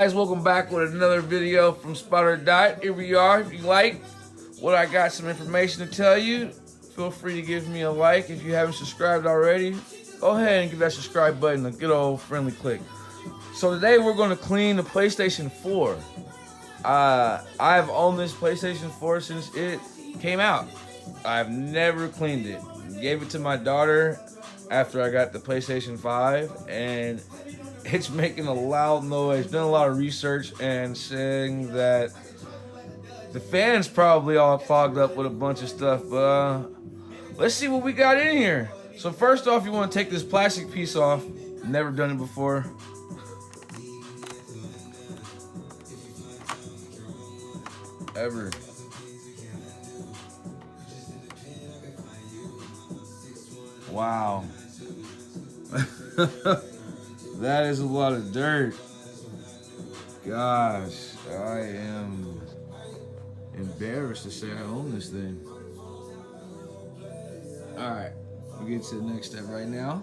Guys, welcome back with another video from Spotter Dot. Here we are. If you like what I got, some information to tell you, feel free to give me a like. If you haven't subscribed already, go ahead and give that subscribe button a good old friendly click. So today we're going to clean the PlayStation 4. I've owned this PlayStation 4 since it came out. I've never cleaned it. Gave it to my daughter after I got the PlayStation 5, and it's making a loud noise. Done a lot of research and saying that the fan's probably all clogged up with a bunch of stuff, but let's see what we got in here. So first off, you want to take this plastic piece off. Never done it before. Ever. Wow. That is a lot of dirt. Gosh, I am embarrassed to say I own this thing. Alright, we'll get to the next step right now.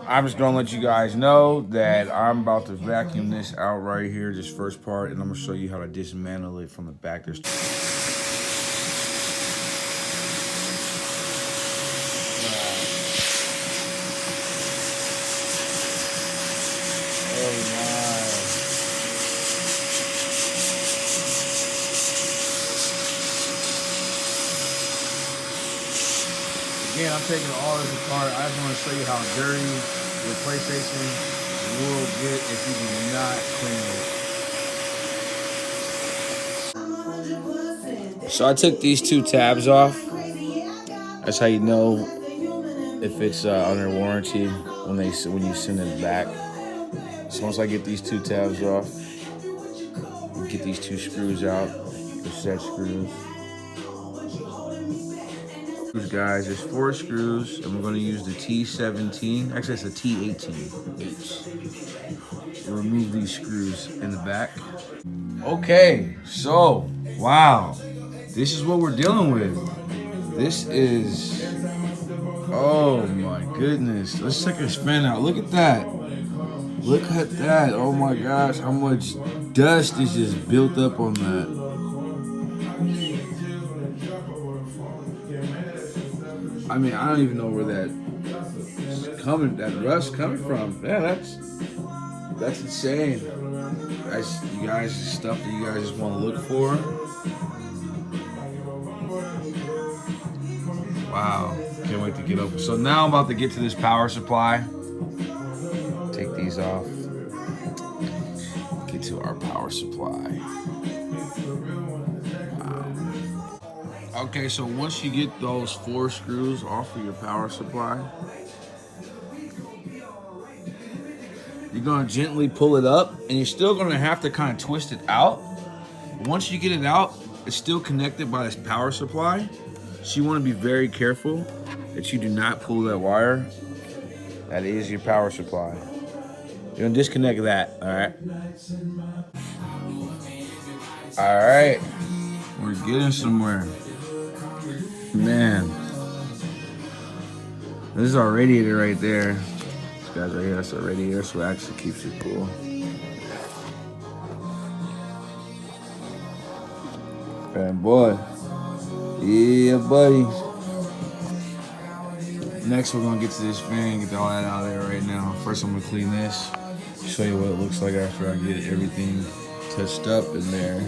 I'm just gonna let you guys know that I'm about to vacuum this out right here, this first part, and I'm gonna show you how to dismantle it from the back. There's Again, I'm taking all this apart. I just want to show you how dirty your PlayStation will get if you do not clean it. So I took these two tabs off. That's how you know if it's under warranty when you send it back. So once I get these two tabs off, get these two screws out, the set screws. Guys, there's 4 screws, and we're going to use the T17. Actually, it's the T18H. We'll remove these screws in the back. Okay, so wow, this is what we're dealing with. This is, oh my goodness. Let's check this fan out. Look at that. Look at that. Oh my gosh, how much dust is just built up on that. I mean, I don't even know where that rust coming from. Yeah, that's insane. You guys, stuff that you guys just want to look for. Wow, can't wait to get open. So now I'm about to get to this power supply. Take these off. Get to our power supply. Okay, so once you get those 4 screws off of your power supply, you're gonna gently pull it up, and you're still gonna have to kind of twist it out. Once you get it out, it's still connected by this power supply. So you wanna be very careful that you do not pull that wire. That is your power supply. You're gonna disconnect that, all right? All right, we're getting somewhere. Man, this is our radiator right there. This guy's right here, that's our radiator, so it actually keeps it cool. And boy, yeah buddy. Next we're gonna get to this fan, get all that out of there right now. First I'm gonna clean this, show you what it looks like after I get everything touched up in there.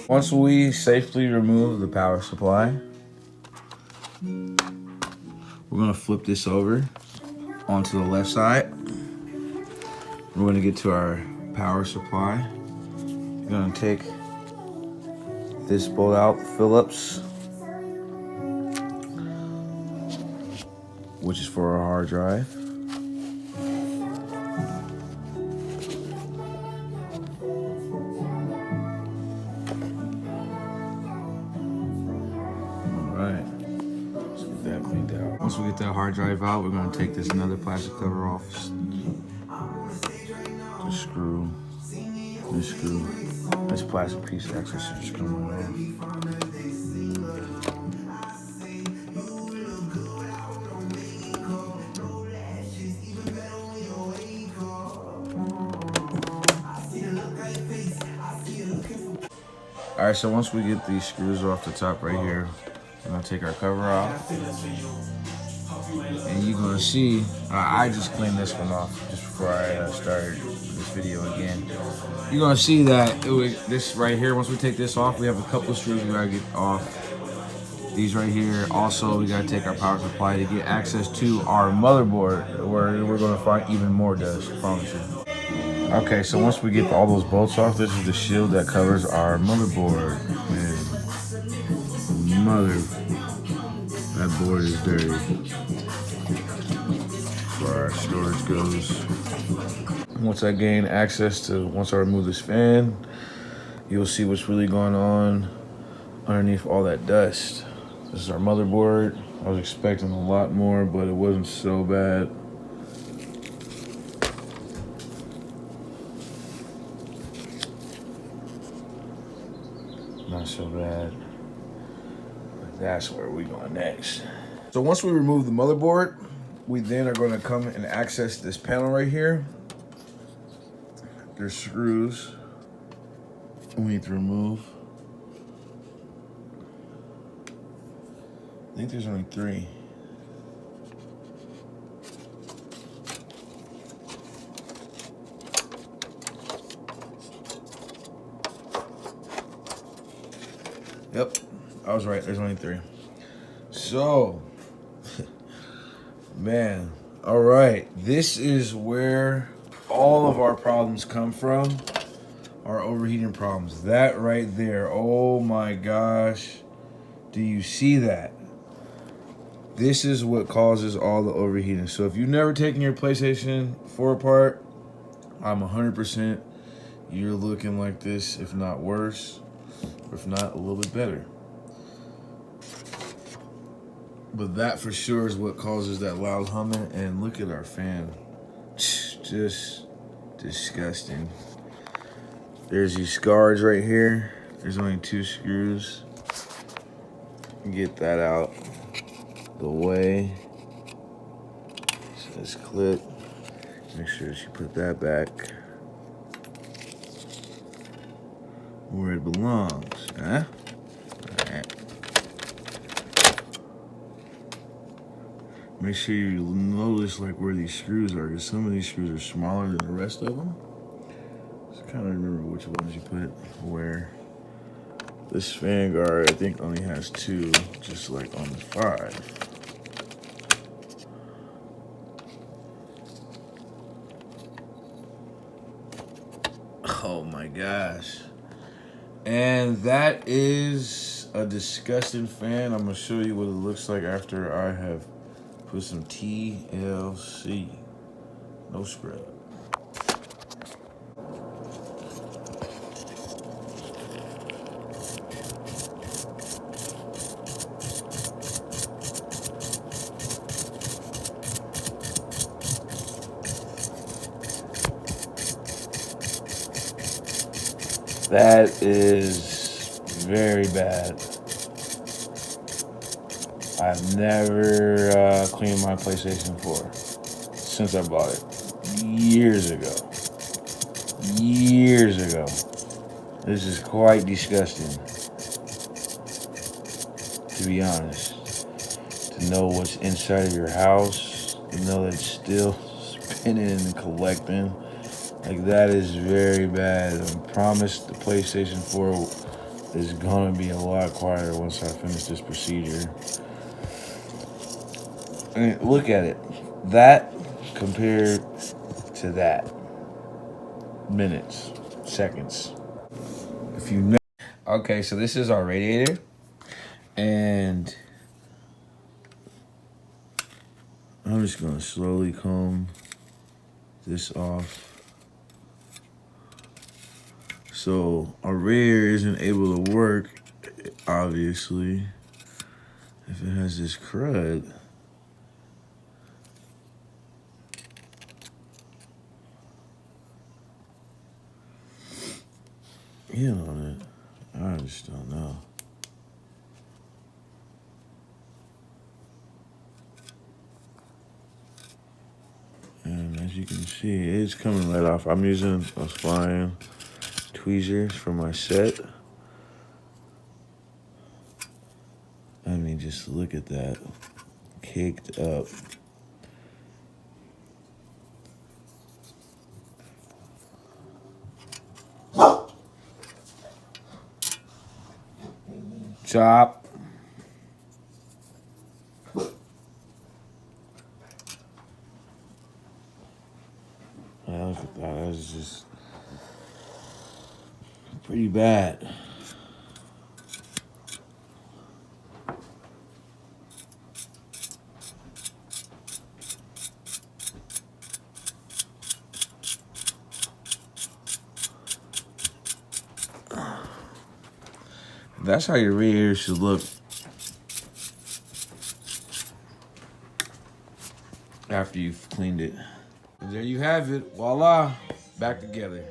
Once we safely remove the power supply, we're gonna flip this over onto the left side. We're gonna get to our power supply. We're gonna take this bolt out, Phillips, which is for our hard drive. Once we get that hard drive out, we're going to take this another plastic cover off. The screw. This screw. This plastic piece actually should just come right off. All right, so once we get these screws off the top right here, we're gonna take our cover off. And you're gonna see, I just cleaned this one off just before I started this video again. You're gonna see that this right here, once we take this off, we have a couple of screws we gotta get off. These right here. Also, we gotta take our power supply to get access to our motherboard, where we're gonna find even more dust, I promise you. Okay, so once we get all those bolts off, this is the shield that covers our motherboard. Man, that board is dirty. As far as storage goes. Once I gain access to, once I remove this fan, you'll see what's really going on underneath all that dust. This is our motherboard. I was expecting a lot more, but it wasn't so bad. Not so bad. But that's where we're going next. So once we remove the motherboard, we then are going to come and access this panel right here. There's screws we need to remove. I think there's only 3. Yep, I was right. There's only 3. So, man, all right. This is where all of our problems come from. Our overheating problems. That right there. Oh my gosh. Do you see that? This is what causes all the overheating. So if you've never taken your PlayStation 4 apart, I'm 100% you're looking like this, if not worse, or if not a little bit better. But that for sure is what causes that loud humming. And look at our fan. Just disgusting. There's these scars right here. There's only 2 screws. Get that out the way. So this clip. Make sure that you put that back where it belongs, huh? Alright. Make sure you notice like where these screws are, because some of these screws are smaller than the rest of them. Just kind of remember which ones you put where. This fan guard, I think, only has 2, just like on the 5. Oh my gosh. And that is a disgusting fan. I'm gonna show you what it looks like after I have put some TLC. No scrub. That is very bad. I've never cleaned my PlayStation 4 since I bought it. Years ago. Years ago. This is quite disgusting, to be honest. To know what's inside of your house, to know that it's still spinning and collecting. Like, that is very bad. I promise the PlayStation 4 is gonna be a lot quieter once I finish this procedure. I mean, look at it. That compared to that. Minutes, seconds. If you know. Okay, so this is our radiator. And I'm just gonna slowly comb this off. So our radiator isn't able to work, obviously, if it has this crud. You know it. I just don't know. And as you can see, it's coming right off. I'm using a spline tweezers for my set. just look at that. Caked up. Chop. Yeah, look at that. That's just pretty bad. That's how your radiator should look after you've cleaned it. And there you have it. Voila. Back together.